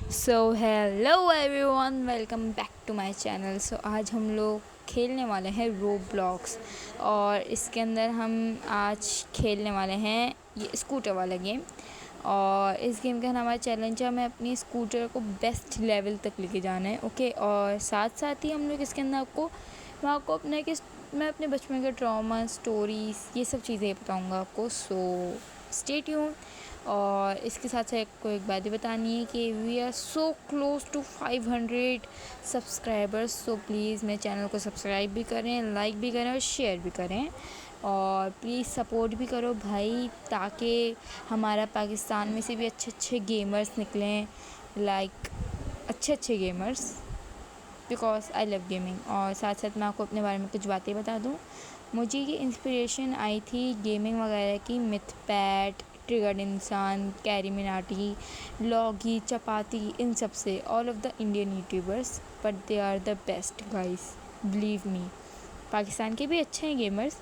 So hello everyone, welcome back to my channel. So आज हम लोग खेलने वाले हैं रोब्लॉक्स और इसके अंदर हम आज खेलने वाले हैं ये स्कूटर वाला गेम। और इस गेम का हमारा चैलेंज है, हमें अपनी स्कूटर को बेस्ट लेवल तक लेके जाना है। ओके, और साथ साथ ही हम लोग इसके अंदर मैं आपको मैं अपने बचपन के ट्रॉमा स्टोरीज़ ये सब चीज़ें बताऊँगा आपको। So stay tune. और इसके साथ साथ आपको एक बात ही बतानी है कि we are so close to 500 subscribers. So please मेरे चैनल को सब्सक्राइब भी करें, लाइक भी करें और शेयर भी करें। और प्लीज़ सपोर्ट भी करो भाई, ताकि हमारा पाकिस्तान में से भी अच्छे अच्छे गेमर्स निकलें, लाइक अच्छे अच्छे gamers, because I love gaming. और साथ साथ मैं आपको अपने बारे में कुछ बातें बता दूँ। मुझे ये इंस्पिरेशन आई थी गेमिंग वगैरह की, मिथपैट, ट्रिगर्ड इंसान, कैरी मिनाटी, लॉगी, चपाती, इन सब से, all of the Indian YouTubers, but they are the best guys, believe me. Pakistan के भी अच्छे हैं गेमर्स,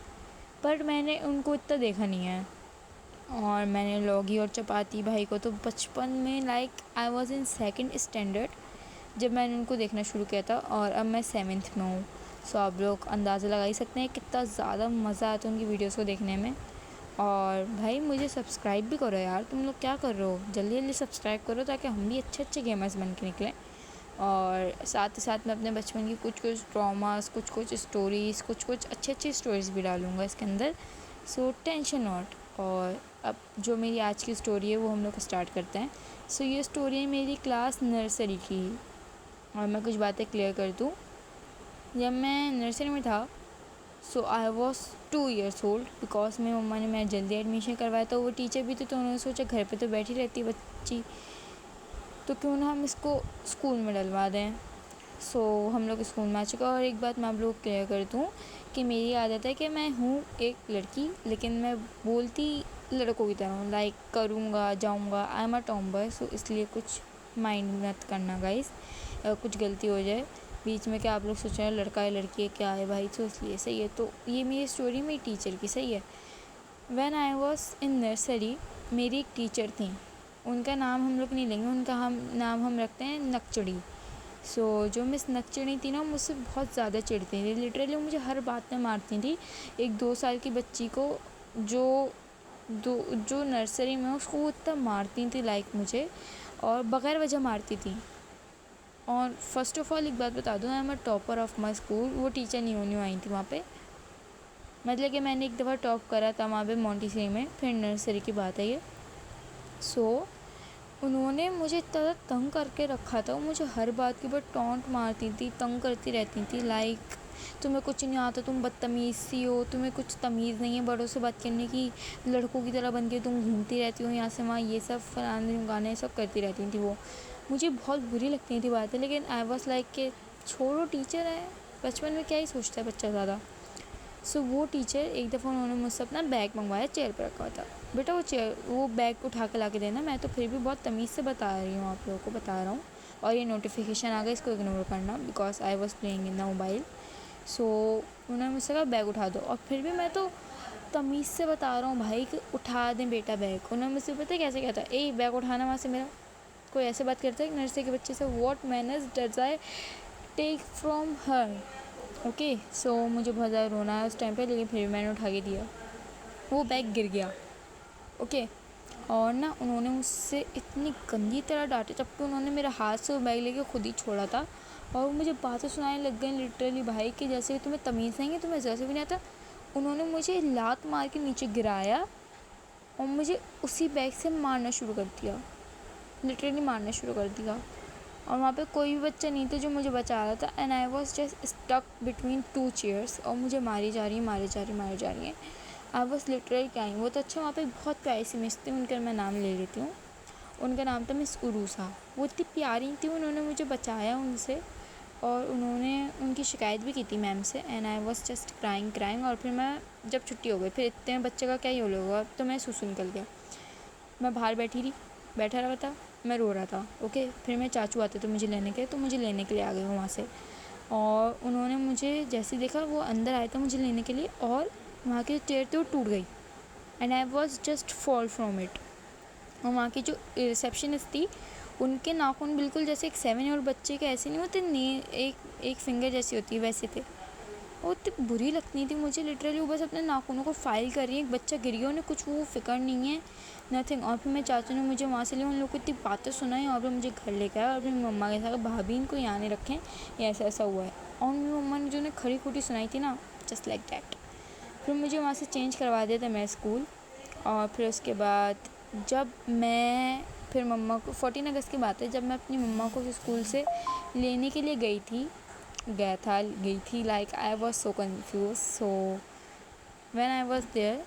पर मैंने उनको इतना देखा नहीं है। और मैंने लॉगी और चपाती भाई को तो बचपन में, like I was in second standard जब मैंने उनको देखना शुरू किया था, और अब मैं 7th में हूँ। सो आप लोग अंदाज़ा लगा ही सकते हैं कितना ज़्यादा मज़ा आता है उनकी वीडियोस को देखने में। और भाई मुझे सब्सक्राइब भी करो यार, तुम लोग क्या कर रहे हो, जल्दी जल्दी सब्सक्राइब करो ताकि हम भी अच्छे अच्छे गेमर्स बन के निकलें। और साथ ही साथ मैं अपने बचपन की कुछ कुछ ड्रामास, कुछ कुछ स्टोरीज़, कुछ कुछ अच्छी अच्छी स्टोरीज़ भी डालूँगा इसके अंदर। So tension not. और अब जो मेरी आज की स्टोरी है वो हम लोग स्टार्ट करते हैं। सो ये स्टोरी है मेरी क्लास नर्सरी की। और मैं कुछ बातें क्लियर कर दूँ, जब मैं नर्सरी में था, so I was 2 years old, because मेरी मम्मा ने मेरा जल्दी एडमिशन करवाया। तो वो टीचर भी थी, तो उन्होंने सोचा घर पे तो बैठी रहती है बच्ची, तो क्यों ना हम इसको स्कूल में डलवा दें। सो हम लोग स्कूल में आ चुका। और एक बात मैं आप लोग क्लियर कर दूँ कि मेरी आदत है कि मैं हूँ एक लड़की, लेकिन मैं बोलती लड़कों की तरह हूँ, लाइक करूँगा जाऊँगा, आई एम अ टॉम्बॉय। सो इसलिए कुछ माइंड मत करना गाइस, कुछ गलती हो जाए बीच में, क्या आप लोग सोच रहे हैं लड़का है लड़की है क्या है भाई, तो इसलिए सही है। तो ये मेरी स्टोरी मेरी टीचर की, सही है। When I was in nursery, मेरी एक टीचर थी, उनका नाम हम लोग नहीं लेंगे, उनका नाम हम रखते हैं नकचड़ी। सो जो मिस नकचड़ी थी ना, मुझसे बहुत ज़्यादा चिढ़ती थी, लिटरली मुझे हर बात में मारती थी। एक 2 साल की बच्ची को जो जो नर्सरी में उसको वो इतना मारती थी, लाइक मुझे, और बग़ैर वजह मारती थी। और फर्स्ट ऑफ ऑल एक बात बता दूँ, I am a topper of my school. वो टीचर नहीं आई थी वहाँ पे, मतलब कि मैंने एक दफ़ा टॉप करा था वहाँ पे मोंटेसरी में, फिर नर्सरी की बात है ये। सो उन्होंने मुझे इतना तंग करके रखा था, मुझे हर बात के ऊपर टॉन्ट मारती थी, तंग करती रहती थी, लाइक तुम्हें कुछ नहीं आता, तुम बदतमीज़ सी हो, तुम्हें कुछ तमीज़ नहीं है बड़ों से बात करने की, लड़कों की तरह बन के तुम घूमती रहती हो यहाँ से वहाँ, ये सब फलाने गाने सब करती रहती थी वो। मुझे बहुत बुरी लगती थी बातें, लेकिन आई वॉज लाइक के छोड़ो, टीचर है, बचपन में क्या ही सोचता है बच्चा ज़्यादा। सो वो टीचर एक दफ़ा उन्होंने मुझसे अपना बैग मंगवाया, चेयर पर रखा हुआ था। बेटा वो बैग उठा के ला के देना। मैं तो फिर भी बहुत तमीज़ से बता रही हूँ, आप लोगों को बता रहा हूँ। और ये नोटिफिकेशन आ गया, इसको इग्नोर करना, because I was playing in the mobile. So उन्होंने मुझसे कहा बैग उठा दो, और फिर भी मैं तो तमीज़ से बता रहा हूँ भाई कि उठा दें बेटा बैग। उन्होंने मुझसे पता है कैसे कहता, ए बैग उठाना वहाँ से मेरा। कोई ऐसे बात करता है नर्सरी के बच्चे से, what manners does I take from her. Okay, so मुझे बहुत ज़्यादा रोना है उस टाइम पे, लेकिन फिर भी मैंने उठा के दिया। वो बैग गिर गया। ओके, और ना उन्होंने मुझसे इतनी गंदी तरह डांटा, जबकि उन्होंने मेरे हाथ से वो बैग लेके खुद ही छोड़ा था। और वो मुझे बातें सुनाने लग गई लिटरली भाई, कि जैसे तुम्हें तमीज़ नहीं है, तुम्हें जैसे भी नहीं आता। उन्होंने मुझे लात मार के नीचे गिराया और मुझे उसी बैग से मारना शुरू कर दिया, लिटरली मारना शुरू कर दिया। और वहाँ पे कोई भी बच्चा नहीं था जो मुझे बचा रहा था, and I was just stuck between 2 chairs, और मुझे मारी जा रही है। I was literally crying. वो तो अच्छा, वहाँ पे बहुत प्यारी सी मिस थी, उनका मैं नाम ले लेती हूँ। उनका नाम था मिस उरूसा। वो इतनी प्यारी थी, उन्होंने मुझे बचाया उनसे, और उन्होंने उनकी शिकायत भी की थी मैम से, and I was just crying. और फिर मैं जब छुट्टी हो गई, फिर इतने बच्चे का क्या ही होगा, तो मैं सुसु निकल गया। मैं बाहर बैठा रहा था, मैं रो रहा था। ओके, फिर मेरे चाचू आते थे मुझे लेने के, तो मुझे लेने के लिए आ गए वहाँ से। और उन्होंने मुझे जैसे देखा, वो अंदर आया था मुझे लेने के लिए, और वहाँ की चेयर थी वो टूट गई, and I was just fall from it. और वहाँ की जो रिसेप्शनिस्ट थी, उनके नाखून बिल्कुल जैसे एक 7 ईयर बच्चे के ऐसे नहीं होते, एक फिंगर जैसी होती है वैसे थे। वो इतनी बुरी लगती थी मुझे लिटरली। वो बस अपने नाखूनों को फाइल कर रही है, एक बच्चा गिर गया, उन्हें कुछ वो फिक्र नहीं है, नथिंग। और फिर मेरे चाचू ने मुझे वहाँ से लिया, उन लोग को इतनी बातें सुनाई और फिर मुझे घर लेकर आया और फिर मम्मा के साथ भाभी इनको यहाँ नहीं रखें, ये ऐसा ऐसा हुआ है। और मेरी मम्मा ने जो उन्हें खड़ी खोटी सुनाई थी ना, जस्ट लाइक डैट। फिर मुझे वहाँ से चेंज करवा दिया था मेरा स्कूल। और फिर उसके बाद जब मैं फिर मम्मा को 14 अगस्त की बात है, जब मैं अपनी मम्मा को स्कूल से लेने के लिए गई थी like I was so confuse. So when I was there,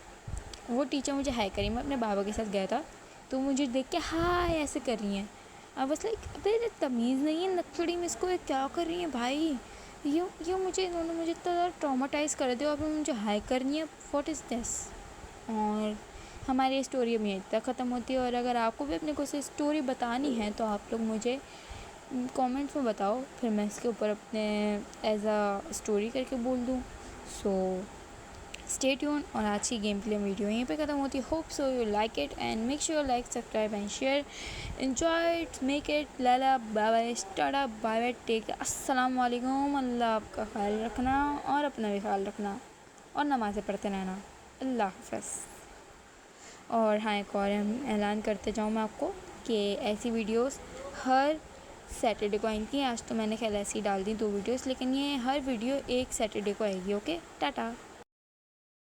वो टीचर मुझे हाई करी, मैं अपने बाबा के साथ गया था, तो मुझे देख के हाय ऐसे कर रही हैं। आई वॉज लाइक अबे तमीज़ नहीं है नथड़ी में, इसको ये क्या कर रही है भाई, इन्होंने मुझे इतना ज़्यादा ट्रॉमाटाइज़ कर दिया और मुझे हाई करनी है, व्हाट इज़ दिस। और हमारी स्टोरी अब यहीं तक ख़त्म होती है। और अगर आपको भी अपने को से स्टोरी बतानी है तो आप लोग मुझे कमेंट्स में बताओ, फिर मैं इसके ऊपर अपने एज अ स्टोरी करके बोल दूँ। So stay tune. और आज की गेम प्ले वीडियो यहीं पे ख़त्म होती है। Hope so you like it and make sure like subscribe and share. Enjoy it, make it, लाला bye bye, tata bye bye, take, अस्सलाम वालेकुम। अल्लाह आपका ख्याल रखना और अपना भी ख्याल रखना और नमाज़ें पढ़ते रहना। अल्लाह हाफ़िज़। और हाँ, एक और ऐलान करते जाऊँ मैं आपको कि ऐसी वीडियोस हर सैटरडे को आएंगी। आज तो मैंने ख्याल ऐसे ही डाल दी 2 वीडियोस, लेकिन ये हर वीडियो एक सैटरडे को आएगी। ओके, टाटा।